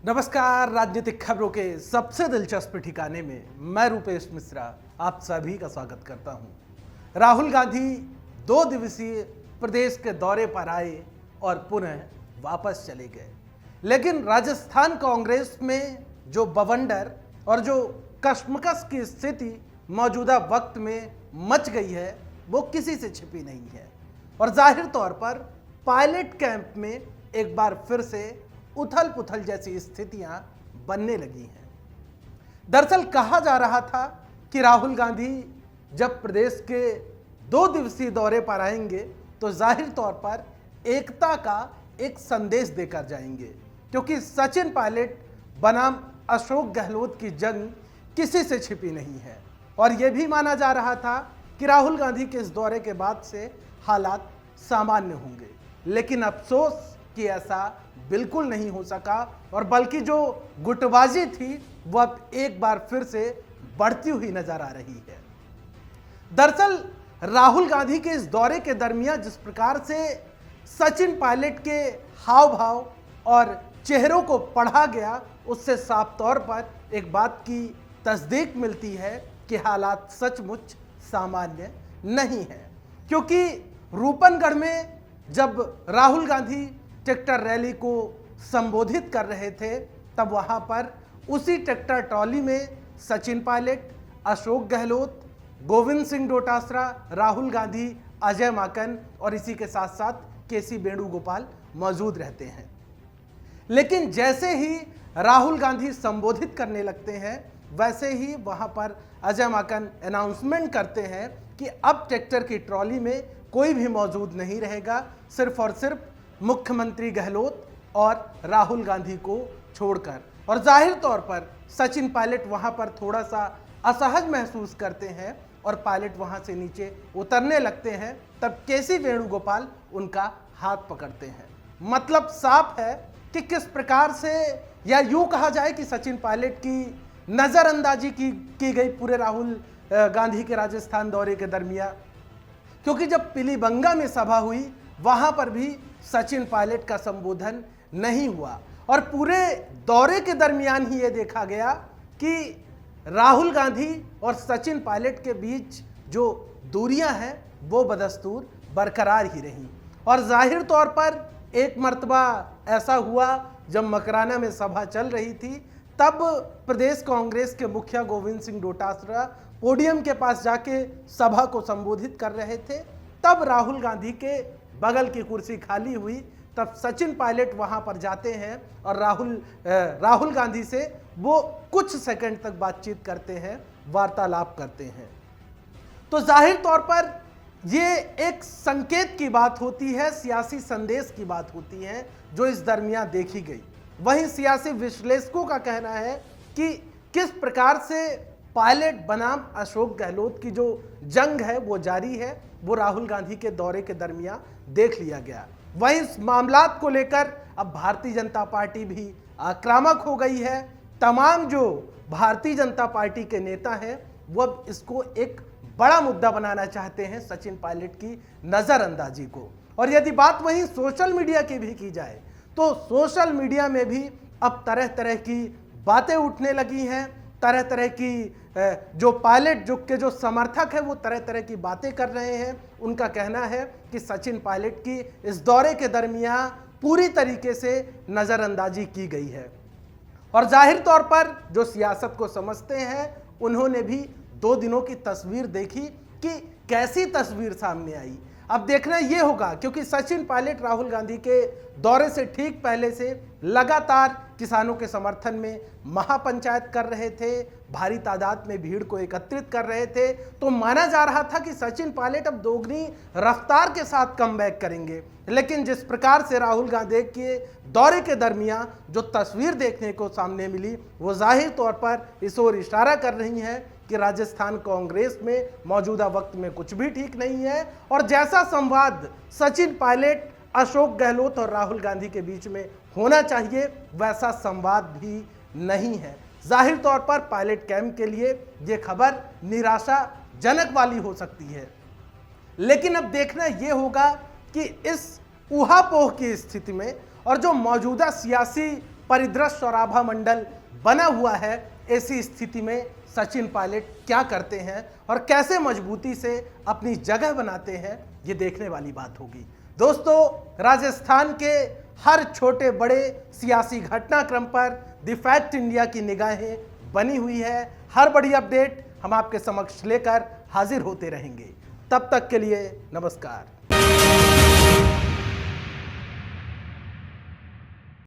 नमस्कार। राजनीतिक खबरों के सबसे दिलचस्प ठिकाने में मैं रूपेश मिश्रा आप सभी का स्वागत करता हूं। राहुल गांधी 2 दिवसीय प्रदेश के दौरे पर आए और पुनः वापस चले गए, लेकिन राजस्थान कांग्रेस में जो बवंडर और जो कशमकश की स्थिति मौजूदा वक्त में मच गई है वो किसी से छिपी नहीं है और जाहिर तौर पर पायलट कैंप में एक बार फिर से उथल पुथल जैसी स्थितियां बनने लगी हैं। दरअसल कहा जा रहा था कि राहुल गांधी जब प्रदेश के 2 दिवसीय दौरे पर आएंगे तो जाहिर तौर पर एकता का एक संदेश देकर जाएंगे, क्योंकि सचिन पायलट बनाम अशोक गहलोत की जंग किसी से छिपी नहीं है और यह भी माना जा रहा था कि राहुल गांधी के इस दौरे के बाद से हालात सामान्य होंगे, लेकिन अफसोस कि ऐसा बिल्कुल नहीं हो सका और बल्कि जो गुटबाजी थी वह अब एक बार फिर से बढ़ती हुई नजर आ रही है। दरअसल राहुल गांधी के इस दौरे के दरमियान जिस प्रकार से सचिन पायलट के हाव भाव और चेहरों को पढ़ा गया, उससे साफ तौर पर एक बात की तस्दीक मिलती है कि हालात सचमुच सामान्य नहीं है। क्योंकि रूपनगढ़ में जब राहुल गांधी ट्रैक्टर रैली को संबोधित कर रहे थे तब वहां पर उसी ट्रैक्टर ट्रॉली में सचिन पायलट, अशोक गहलोत, गोविंद सिंह डोटासरा, राहुल गांधी, अजय माकन और इसी के साथ साथ केसी वेणुगोपाल मौजूद रहते हैं। लेकिन जैसे ही राहुल गांधी संबोधित करने लगते हैं वैसे ही वहां पर अजय माकन अनाउंसमेंट करते हैं कि अब ट्रैक्टर की ट्रॉली में कोई भी मौजूद नहीं रहेगा, सिर्फ और सिर्फ मुख्यमंत्री गहलोत और राहुल गांधी को छोड़कर। और जाहिर तौर पर सचिन पायलट वहां पर थोड़ा सा असहज महसूस करते हैं और पायलट वहां से नीचे उतरने लगते हैं, तब केसी वेणुगोपाल उनका हाथ पकड़ते हैं। मतलब साफ है कि किस प्रकार से, या यूं कहा जाए कि सचिन पायलट की नजरअंदाजी की गई पूरे राहुल गांधी के राजस्थान दौरे के दरमियान। क्योंकि जब पीलीबंगा में सभा हुई वहां पर भी सचिन पायलट का संबोधन नहीं हुआ और पूरे दौरे के दरमियान ही यह देखा गया कि राहुल गांधी और सचिन पायलट के बीच जो दूरियां हैं वो बदस्तूर बरकरार ही रहीं। और जाहिर तौर पर एक मर्तबा ऐसा हुआ जब मकराना में सभा चल रही थी, तब प्रदेश कांग्रेस के मुखिया गोविंद सिंह डोटासरा पोडियम के पास जाके सभा को संबोधित कर रहे थे। तब राहुल गांधी के बगल की कुर्सी खाली हुई, तब सचिन पायलट वहां पर जाते हैं और राहुल गांधी से वो कुछ सेकंड तक बातचीत करते हैं, वार्तालाप करते हैं। तो जाहिर तौर पर ये एक संकेत की बात होती है, सियासी संदेश की बात होती है जो इस दरमियान देखी गई। वहीं सियासी विश्लेषकों का कहना है कि किस प्रकार से पायलट बनाम अशोक गहलोत की जो जंग है वो जारी है, वो राहुल गांधी के दौरे के दरमियान देख लिया गया। वहीं इस मामलात को लेकर अब भारतीय जनता पार्टी भी आक्रामक हो गई है। तमाम जो भारतीय जनता पार्टी के नेता हैं वो अब इसको एक बड़ा मुद्दा बनाना चाहते हैं, सचिन पायलट की नजरअंदाजी को। और यदि बात वहीं सोशल मीडिया की भी की जाए तो सोशल मीडिया में भी अब तरह तरह की बातें उठने लगी हैं। तरह तरह की जो पायलट जो समर्थक है वो तरह तरह की बातें कर रहे हैं। उनका कहना है कि सचिन पायलट की इस दौरे के दरमियान पूरी तरीके से नज़रअंदाजी की गई है। और जाहिर तौर पर जो सियासत को समझते हैं उन्होंने भी 2 दिनों की तस्वीर देखी कि कैसी तस्वीर सामने आई। अब देखना ये होगा, क्योंकि सचिन पायलट राहुल गांधी के दौरे से ठीक पहले से लगातार किसानों के समर्थन में महापंचायत कर रहे थे, भारी तादाद में भीड़ को एकत्रित कर रहे थे। तो माना जा रहा था कि सचिन पायलट अब दोगुनी रफ्तार के साथ कमबैक करेंगे, लेकिन जिस प्रकार से राहुल गांधी के दौरे के दरमियान जो तस्वीर देखने को सामने मिली वो जाहिर तौर पर इस ओर इशारा कर रही है कि राजस्थान कांग्रेस में मौजूदा वक्त में कुछ भी ठीक नहीं है। और जैसा संवाद सचिन पायलट, अशोक गहलोत और राहुल गांधी के बीच में होना चाहिए वैसा संवाद भी नहीं है। जाहिर तौर पर पायलट कैंप के लिए यह खबर निराशाजनक वाली हो सकती है, लेकिन अब देखना यह होगा कि इस ऊहापोह की स्थिति में और जो मौजूदा सियासी परिदृश्य और आभा मंडल बना हुआ है। ऐसी स्थिति में सचिन पायलट क्या करते हैं और कैसे मजबूती से अपनी जगह बनाते हैं, ये देखने वाली बात होगी। दोस्तों, राजस्थान के हर छोटे बड़े सियासी घटनाक्रम पर द फैक्ट इंडिया की निगाहें बनी हुई है। हर बड़ी अपडेट हम आपके समक्ष लेकर हाजिर होते रहेंगे। तब तक के लिए नमस्कार।